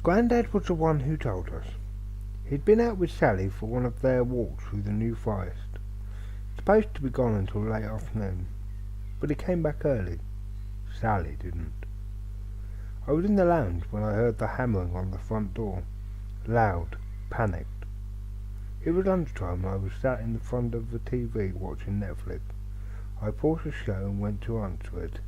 Grandad was the one who told us. He'd been out with Sally for one of their walks through the New Forest. Supposed to be gone until late afternoon, but he came back early. Sally didn't. I was in the lounge when I heard the hammering on the front door. Loud, panicked. It was lunchtime and I was sat in the front of the TV watching Netflix. I paused the show and went to answer it.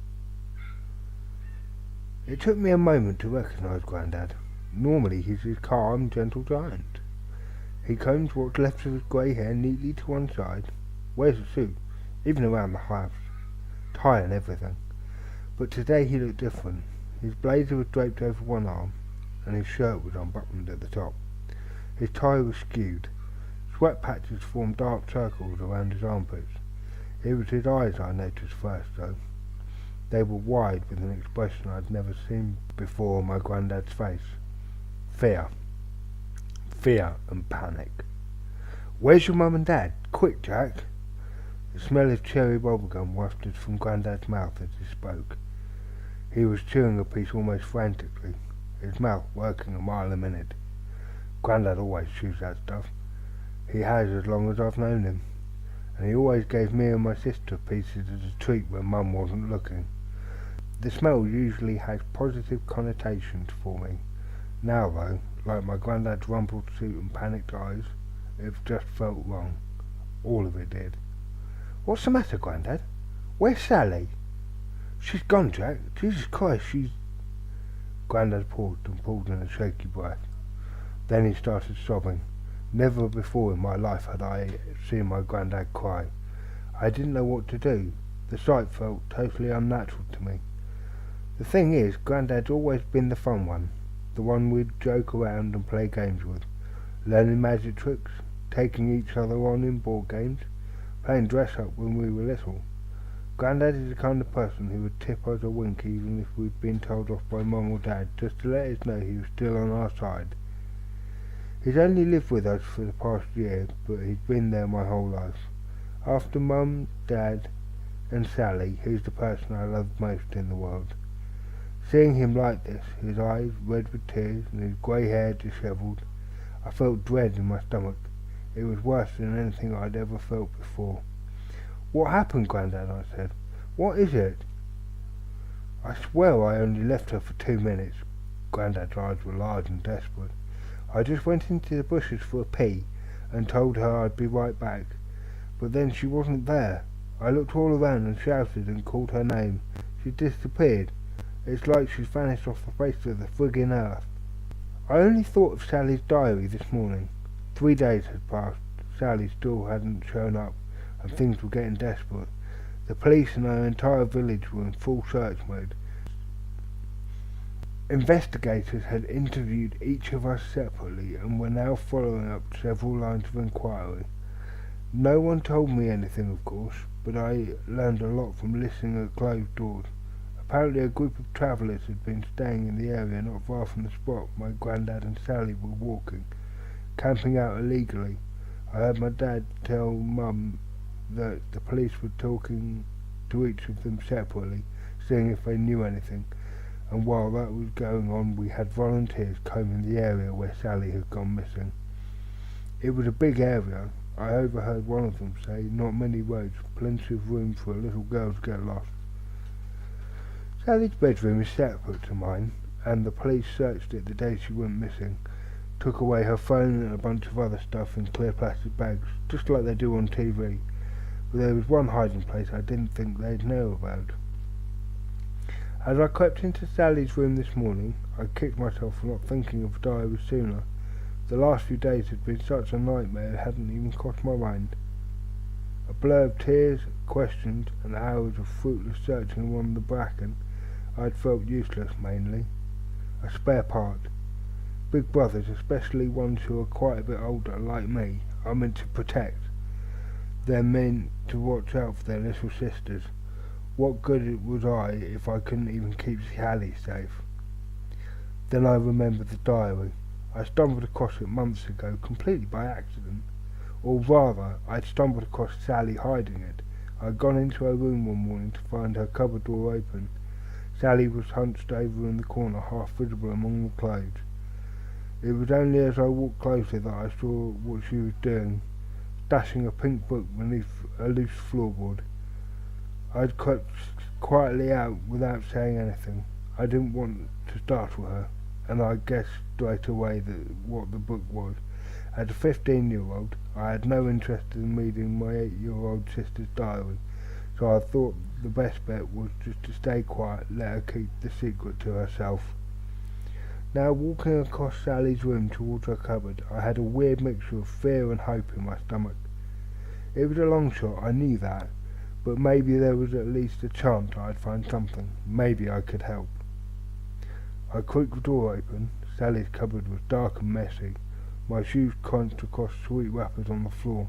It took me a moment to recognise Grandad. Normally he's his calm, gentle giant. He combs what's left of his grey hair neatly to one side, wears a suit, even around the house, tie and everything. But today he looked different. His blazer was draped over one arm, and his shirt was unbuttoned at the top. His tie was skewed. Sweat patches formed dark circles around his armpits. It was his eyes I noticed first, though. They were wide with an expression I'd never seen before on my Grandad's face. Fear. Fear and panic. "Where's your mum and dad? Quick, Jack!" The smell of cherry bubblegum wafted from Grandad's mouth as he spoke. He was chewing a piece almost frantically, his mouth working a mile a minute. Grandad always chews that stuff. He has as long as I've known him, and he always gave me and my sister pieces as a treat when Mum wasn't looking. The smell usually has positive connotations for me. Now, though, like my Grandad's rumpled suit and panicked eyes, it just felt wrong. All of it did. "What's the matter, Grandad? Where's Sally?" "She's gone, Jack. Jesus Christ, she's—" Grandad paused and pulled in a shaky breath. Then he started sobbing. Never before in my life had I seen my Grandad cry. I didn't know what to do. The sight felt totally unnatural to me. The thing is, Grandad's always been the fun one, the one we'd joke around and play games with, learning magic tricks, taking each other on in board games, playing dress-up when we were little. Grandad is the kind of person who would tip us a wink even if we'd been told off by Mum or Dad, just to let us know he was still on our side. He's only lived with us for the past year, but he's been there my whole life. After Mum, Dad, and Sally, he's the person I love most in the world. Seeing him like this, his eyes red with tears and his grey hair dishevelled, I felt dread in my stomach. It was worse than anything I'd ever felt before. "What happened, Grandad?" I said. "What is it?" "I swear I only left her for 2 minutes." Grandad's eyes were large and desperate. "I just went into the bushes for a pee and told her I'd be right back. But then she wasn't there. I looked all around and shouted and called her name. She disappeared. It's like she's vanished off the face of the friggin' earth." I only thought of Sally's diary this morning. 3 days had passed. Sally still hadn't shown up, and things were getting desperate. The police and our entire village were in full search mode. Investigators had interviewed each of us separately and were now following up several lines of inquiry. No one told me anything, of course, but I learned a lot from listening at closed doors. Apparently a group of travellers had been staying in the area not far from the spot my Grandad and Sally were walking, camping out illegally. I heard my dad tell Mum that the police were talking to each of them separately, seeing if they knew anything, and while that was going on we had volunteers combing the area where Sally had gone missing. It was a big area. I overheard one of them say, "Not many roads, plenty of room for a little girl to get lost." Sally's bedroom is separate to mine, and the police searched it the day she went missing, took away her phone and a bunch of other stuff in clear plastic bags, just like they do on TV. But there was one hiding place I didn't think they'd know about. As I crept into Sally's room this morning, I kicked myself for not thinking of the diary sooner. The last few days had been such a nightmare it hadn't even crossed my mind. A blur of tears, questions, and hours of fruitless searching among the bracken. I'd felt useless, mainly. A spare part. Big brothers, especially ones who are quite a bit older, like me, are meant to protect. They're meant to watch out for their little sisters. What good was I if I couldn't even keep Sally safe? Then I remembered the diary. I stumbled across it months ago, completely by accident. Or rather, I'd stumbled across Sally hiding it. I'd gone into her room one morning to find her cupboard door open. Sally was hunched over in the corner, half visible among the clothes. It was only as I walked closer that I saw what she was doing, dashing a pink book beneath a loose floorboard. I'd crept quietly out without saying anything. I didn't want to startle her, and I guessed straight away what the book was. As a 15-year-old, I had no interest in reading my 8-year-old sister's diary, so I thought the best bet was just to stay quiet, let her keep the secret to herself. Now, walking across Sally's room towards her cupboard, I had a weird mixture of fear and hope in my stomach. It was a long shot, I knew that, but maybe there was at least a chance I'd find something. Maybe I could help. I creaked the door open. Sally's cupboard was dark and messy. My shoes crunched across sweet wrappers on the floor.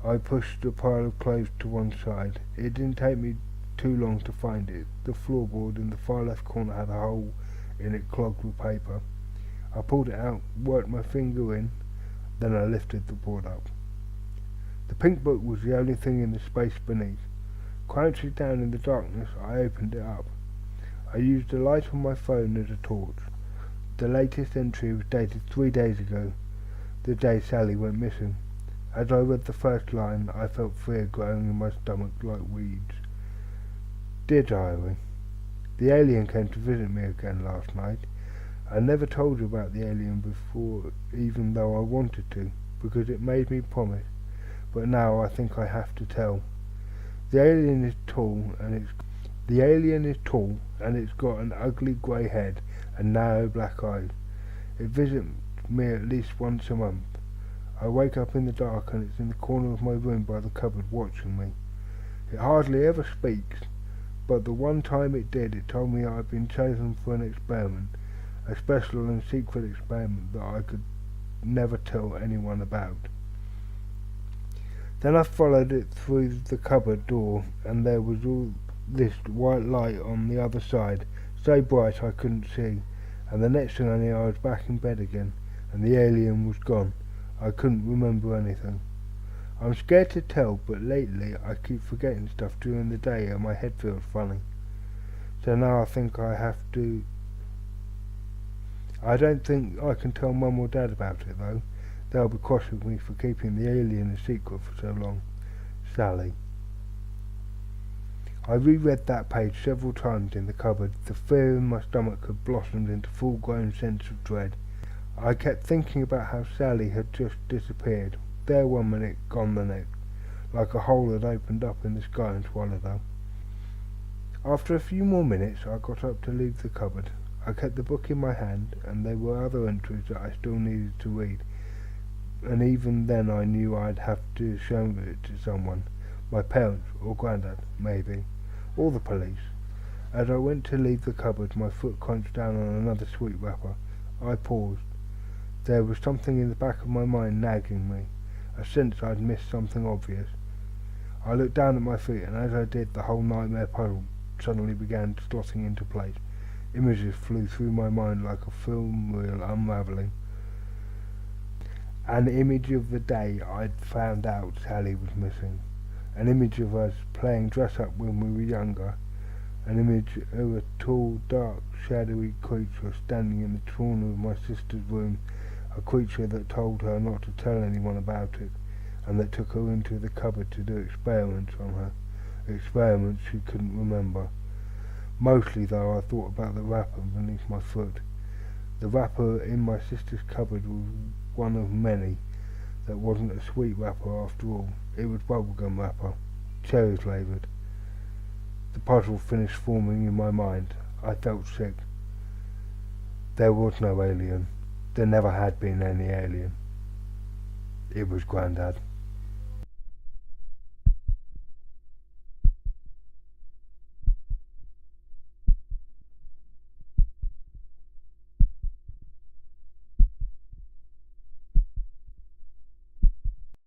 I pushed the pile of clothes to one side. It didn't take me too long to find it. The floorboard in the far left corner had a hole in it clogged with paper. I pulled it out, worked my finger in, then I lifted the board up. The pink book was the only thing in the space beneath. Crouching down in the darkness, I opened it up. I used the light on my phone as a torch. The latest entry was dated 3 days ago, the day Sally went missing. As I read the first line, I felt fear growing in my stomach like weeds. Dear Diary, the alien came to visit me again last night. I never told you about the alien before, even though I wanted to, because it made me promise, but now I think I have to tell. The alien is tall, and it's got an ugly grey head and narrow black eyes. It visits me at least once a month. I wake up in the dark and it's in the corner of my room by the cupboard watching me. It hardly ever speaks, but the one time it did, it told me I'd been chosen for an experiment, a special and secret experiment that I could never tell anyone about. Then I followed it through the cupboard door, and there was all this white light on the other side, so bright I couldn't see, and the next thing I knew I was back in bed again, and the alien was gone. I couldn't remember anything. I'm scared to tell, but lately I keep forgetting stuff during the day and my head feels funny. So now I think I have to... I don't think I can tell Mum or Dad about it though. They'll be cross with me for keeping the alien a secret for so long. Sally. I reread that page several times in the cupboard. The fear in my stomach had blossomed into full-grown sense of dread. I kept thinking about how Sally had just disappeared. There one minute, gone the next, like a hole had opened up in the sky and swallowed her. After a few more minutes, I got up to leave the cupboard. I kept the book in my hand, and there were other entries that I still needed to read, and even then I knew I'd have to show it to someone, my parents or Grandad, maybe, or the police. As I went to leave the cupboard, my foot crunched down on another sweet wrapper. I paused. There was something in the back of my mind nagging me, a sense I'd missed something obvious. I looked down at my feet, and as I did, the whole nightmare puzzle suddenly began slotting into place. Images flew through my mind like a film reel unravelling. An image of the day I'd found out Sally was missing. An image of us playing dress-up when we were younger. An image of a tall, dark, shadowy creature standing in the corner of my sister's room, a creature that told her not to tell anyone about it, and that took her into the cupboard to do experiments on her, experiments she couldn't remember. Mostly, though, I thought about the wrapper beneath my foot. The wrapper in my sister's cupboard was one of many that wasn't a sweet wrapper after all. It was bubblegum wrapper, cherry flavoured. The puzzle finished forming in my mind. I felt sick. There was no alien. There never had been any alien. It was Grandad.